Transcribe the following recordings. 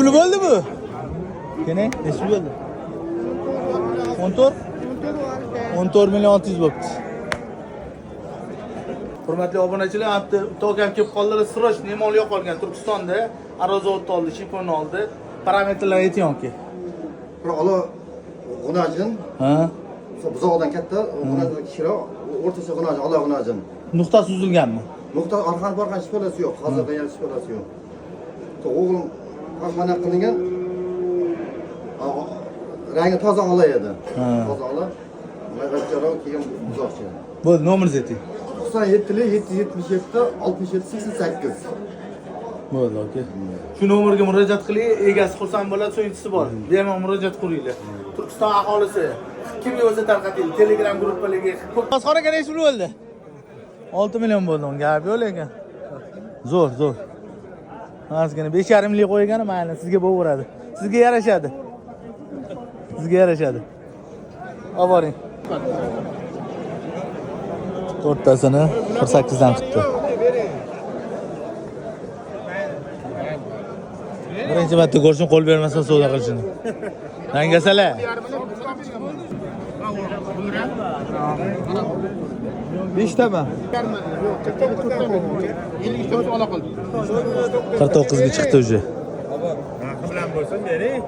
puli bo'ldi bu? Qani, necha bo'ldi? 14? 14 million 600 bo'pti. Hurmatli obunachilar, hafta togam kelib qoldilar, Siroj Nemol yo'q qolgan Turkistonda, Arozovni oldi, Shiponni oldi. Parametrlar ayting-ki. Biroq g'unajin. Ha? Buzoqdan katta, g'unajin kichikroq, o'rtacha g'unajin, ola g'unajin. Nuqtasi uzilganmi? Nuqta orqan borgan shpalasi yo'q, hozirda ham shpalasi yo'q. O'g'lim qahvana qilingan. Rangi toza ola edi. Toza ola. Mag'ajjaroq keyin buzoqcha. Bo'ldi, nomeringizni ayting. 97 777 67 88. Bo'ldi, aka. Shu nomerga murojaat qiling, egasi xursand bo'ladi, so'nggisi bor. Bemalol murojaat qilinglar. Turkiston aholisi kimga o'zi tarqating, Telegram gruppalarga. Bozxonaga necha pul bo'ldi? 6 million bo'ldi, unga gap yo'q lekin. Zo'r. Ozgina 5,5 ming qo'ygan, mayli, sizga bo'laveradi. Sizga yarashadi. Olib boring. To'rttasini 18 dan qildi. Birinchi marta ko'rishim, qo'l bermasa savdo qilishini. Dangasalar. Beshtami? 49 ga chiqdi uje. bilan bo'lsin bering.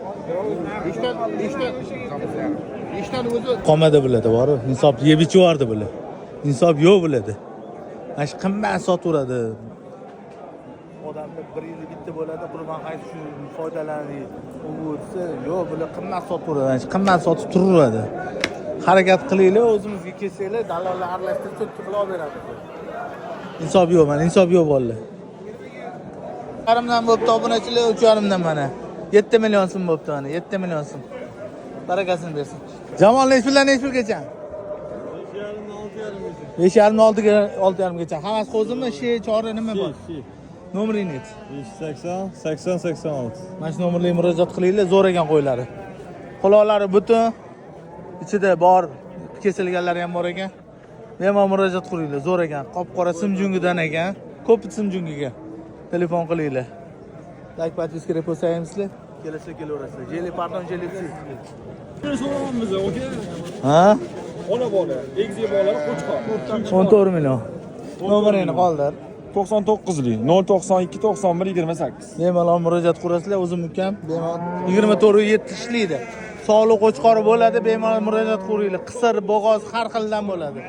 Ishdan o'zi Qomada bo'ladi, bor. Insob yeb ichivardi bular. Insob yo'q bo'ladi. Mana shu qimmat sotaveradi. Odamda 1 yil bitta bo'ladi, qurban hayit shu foydalanadi. U bo'lsa, yo'q, bular qimmat sotaveradi. Mana shu qimmat sotib turaveradi. Harakat qilinglar, o'zimizga kelsanglar, dalollar aralashtirib to'tib qilib beradi. Insob yo'q, mana insob yo'q bolalar. 3,5 dan bo'pti obunachilar, 3,5 dan mana. 7 million so'm bo'pti mana, 7 million so'm. Barakasini bersin. Jamol nech puldan nech pulgacha? 5,5 ga 6,5 gacha. Hammasi qo'zimi, chori nima bor? Nomeringiz net. 580 80 86. Mana shu nomerga murojaat qilinglar, zo'r ekan qo'ylari. Quloqlari butun, ichida bor, kesilganlari ham bor ekan. Bemalol murojaat qilinglar, zo'r ekan. Qop-qora simjungidan ekan. Ko'p simjungiga telefon qilinglar. Like подписка repostaymizlar. Kelasa kelaverasizlar. Jeli pardon, jeli psi. So'raymiz, okey? Ha? Ona bola, egzi bola qo'chqor. 14 million. Nomerini qoldir. 99lik 092 91 28. Bemalol murojaat qurasizlar, o'zim ukam. Bemalol 24 ishlaydi. Sog'liq qo'chqori bo'ladi, bemalol murojaat qilinglar. Qisir, bo'g'oz har xildan bo'ladi.